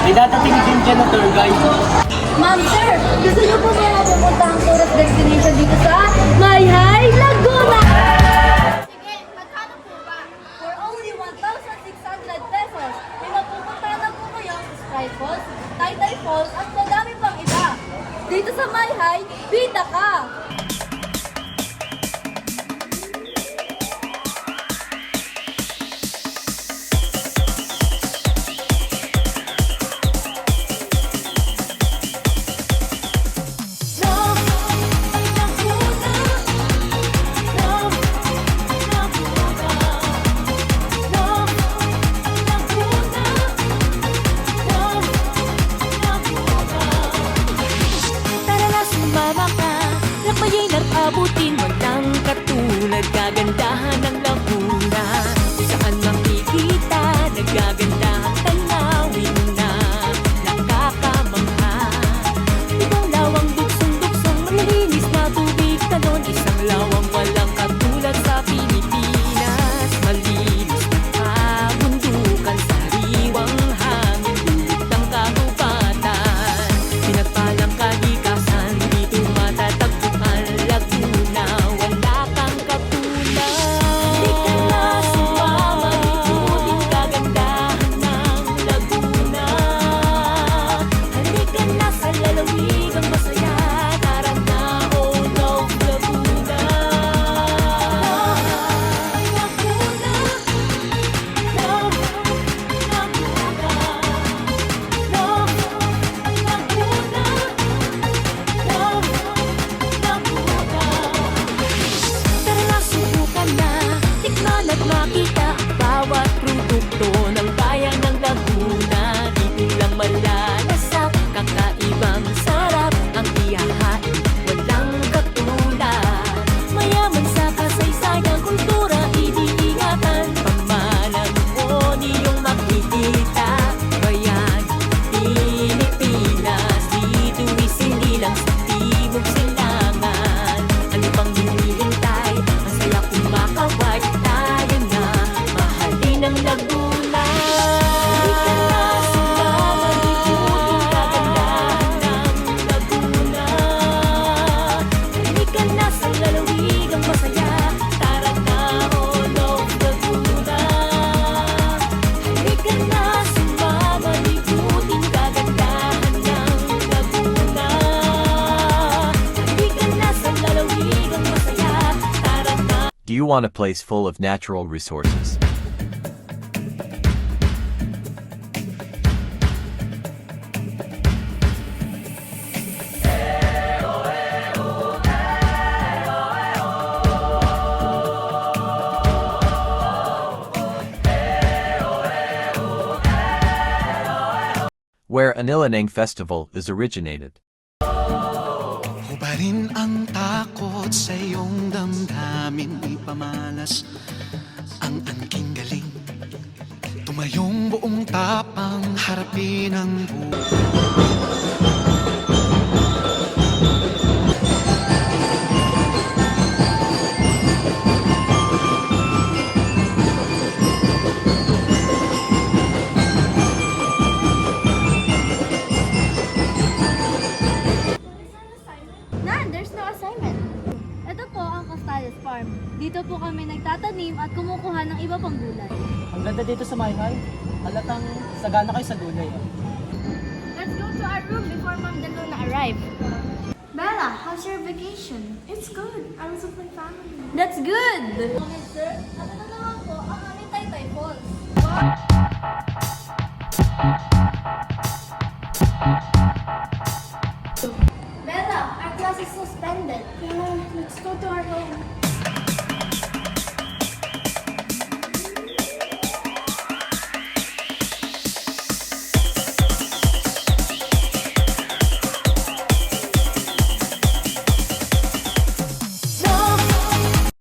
May dadating din dyan na tour guide. Ma'am, sir, gusto niyo po ba pupunta ang tourist destination dito sa Mayhay, Laguna? Sige, magkano po ba? For only 1,600 pesos, may mapupunta na po kayo sa Sky Falls, Taytay Falls, at madami pang iba. Dito sa Mayhay, bida ka! Abutin mo ng katulad, kagandahan ng Laguna. Saan makikita, nagagandahan tanawin na nakakamangha. Ibang lawang dugsong-dugsong, malinis na tubig talon. Isang lawang walang katulad sa Pilipinas. Malinis na kabundukan, sariwang hangin, dulot ng kahubatan. Pinagpalang kalikasan, dito matatagpuan Laguna, wala kang katulad. Di ka na sumama, ikutin kagandahan ng Laguna. Halika na sa lalawigang masaya, tara na, oh love Laguna. Laguna, love Laguna, love Laguna, love Laguna. Tara na, subukan na, tikman at makita ang bawat produkto ng bayan ng Laguna. Dito lang malalasap, kakaibang sarap ang ihahain, walang katulad. Mayaman sa kasaysayan, kultura, iniingatan, pamalang mo niyong makikita. Bayan, Pilipinas, dito'y sinilang sa timog silangan. Ano pang hinihintay? Masaya kung makaway tayo na, mahalin ang Laguna. Di ka na sumama, ikutin kagandahan ng Laguna. Halika na sa lalawigang masaya, tara na, oh love Laguna. Halika na sumama, ikutin kagandahan ng Laguna. Halika na sa lalawigang masaya, tara na. Do you want a place full of natural resources? Where Anilanang Festival is originated. Hubarin ang takot sa iyong damdamin, ipamalas ang angking galing. Tumayong buong tapang, harapin ang buhay. Nan, there's no assignment. Ito po ang Costales Farm. Dito po kami nagtatanim at kumukuha ng iba pang gulay. Ang ganda dito sa Mayhay. Halatang sagana kayo sa gulay. Let's go to our room before Ma'am Deluna arrive. Bella, how's your vacation? It's good. I was with my family. That's good! Okay, sir. Ano